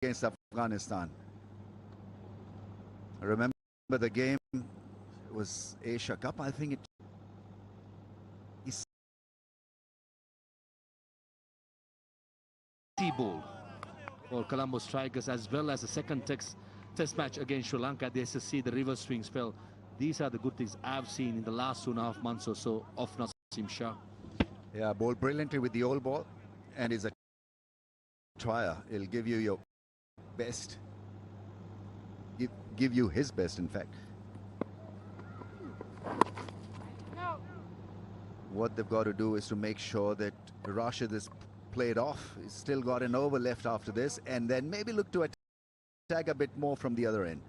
against Afghanistan. I remember the game was Asia Cup, I think it. Ball for Colombo Strikers, as well as the second test match against Sri Lanka at the SSC, the reverse swing spell. These are the good things I've seen in the last 2.5 months or so of Naseem Shah. Yeah, bowled brilliantly with the old ball, and is a trier. He'll give you your best. Give you his best, in fact. What they've got to do is to make sure that Rashid is played off. He's still got an over left after this, and then maybe look to attack a bit more from the other end.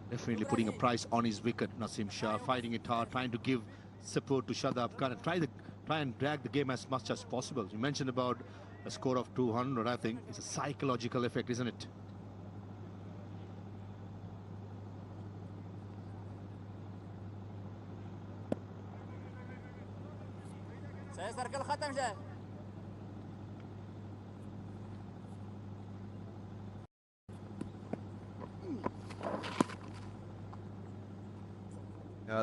Definitely putting a price on his wicket, Naseem Shah, fighting it hard, trying to give support to Shadab Khan and try and drag the game as much as possible. You mentioned about a score of 200, I think. It's a psychological effect, isn't it?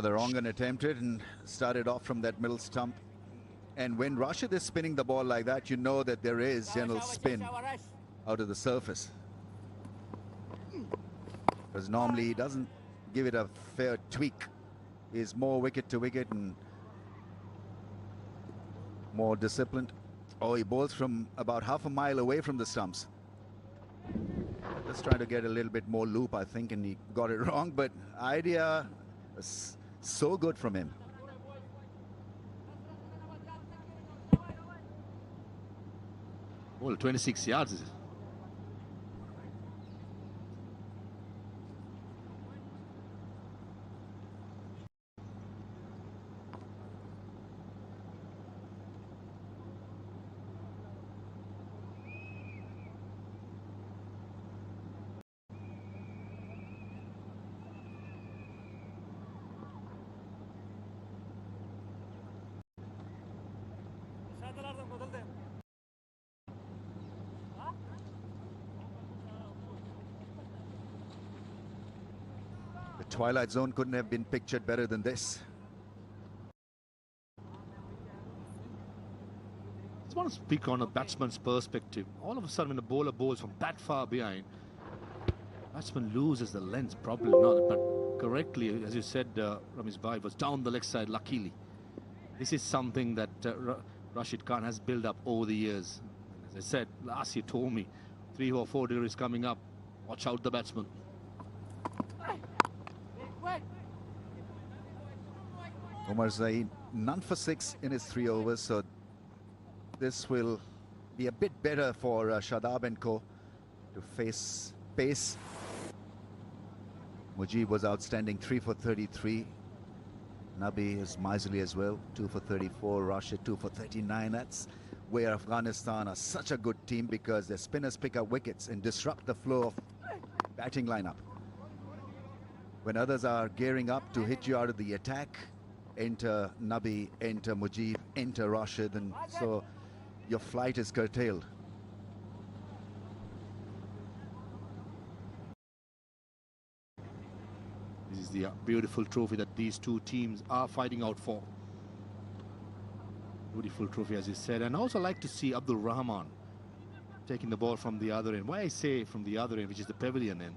The wrong and attempted and started off from that middle stump. And when Rashid is spinning the ball like that, you know that there is general spin out of the surface. Because normally he doesn't give it a fair tweak. He's more wicket to wicket and more disciplined. Oh, he bowls from about half a mile away from the stumps. Just trying to get a little bit more loop, I think, and he got it wrong. But idea was so good from him. Well, 26 yards. The Twilight Zone couldn't have been pictured better than this. I just want to speak on a batsman's perspective. All of a sudden, when a bowler bowls from that far behind, batsman loses the length, probably not, but correctly, as you said, Ramesh Bhai, was down the leg side, luckily. This is something that Rashid Khan has built up over the years. As I said, last year told me, 3 or 4 deliveries coming up. Watch out the batsman. Umar Zaid, none for 6 in his 3 overs, so this will be a bit better for Shadab and co to face pace. Mujib was outstanding, 3 for 33. Nabi is miserly as well, 2 for 34. Rashid 2 for 39. That's where Afghanistan are such a good team, because their spinners pick up wickets and disrupt the flow of batting lineup. When others are gearing up to hit you out of the attack, enter Nabi, enter Mujib, enter Rashid, and so your flight is curtailed. This is the beautiful trophy that these two teams are fighting out for. Beautiful trophy, as you said. And I also like to see Abdul Rahman taking the ball from the other end. Why I say from the other end, which is the pavilion end.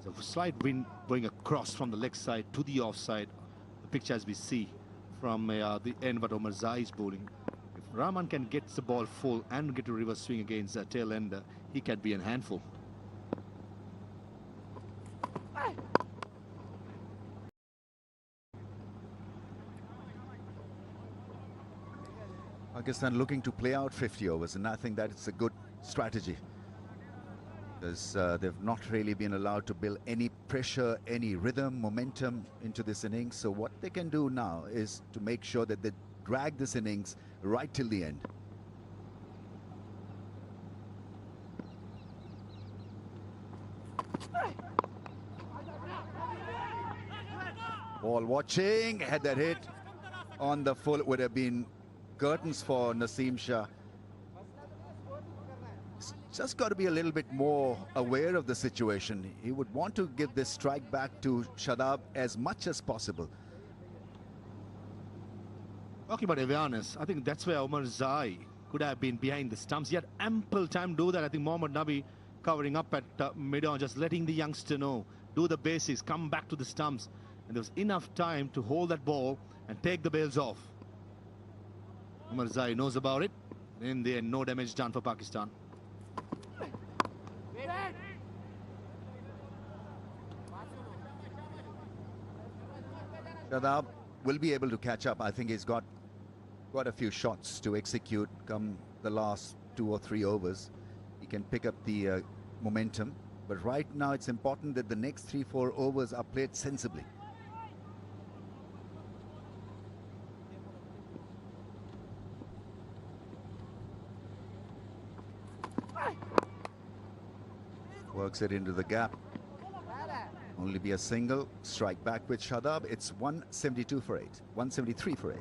So a slight wind going across from the leg side to the offside. The picture as we see from the end what Omar Zai is bowling. If Rahman can get the ball full and get a reverse swing against the tail ender, he can be a handful. Pakistan looking to play out 50 overs, and I think that it's a good strategy, because they've not really been allowed to build any pressure, any rhythm, momentum into this innings. So what they can do now is to make sure that they drag this innings right till the end. Ball watching, had that hit on the full, would have been curtains for Naseem Shah. just got to be a little bit more aware of the situation. He would want to give this strike back to Shadab as much as possible. Talking about awareness, I think that's where Omar Zai could have been behind the stumps. He had ample time to do that. I think Mohammad Nabi covering up at mid-on, just letting the youngster know, do the basics, come back to the stumps. And there was enough time to hold that ball and take the bails off. Omar Zai knows about it. In the end, no damage done for Pakistan. Shadab will be able to catch up. I think he's got a few shots to execute come the last 2 or 3 overs. He can pick up the momentum. But right now it's important that the next 3-4 overs are played sensibly. Works it into the gap. Only be a single. Strike back with Shadab. It's 172 for 8. 173 for 8.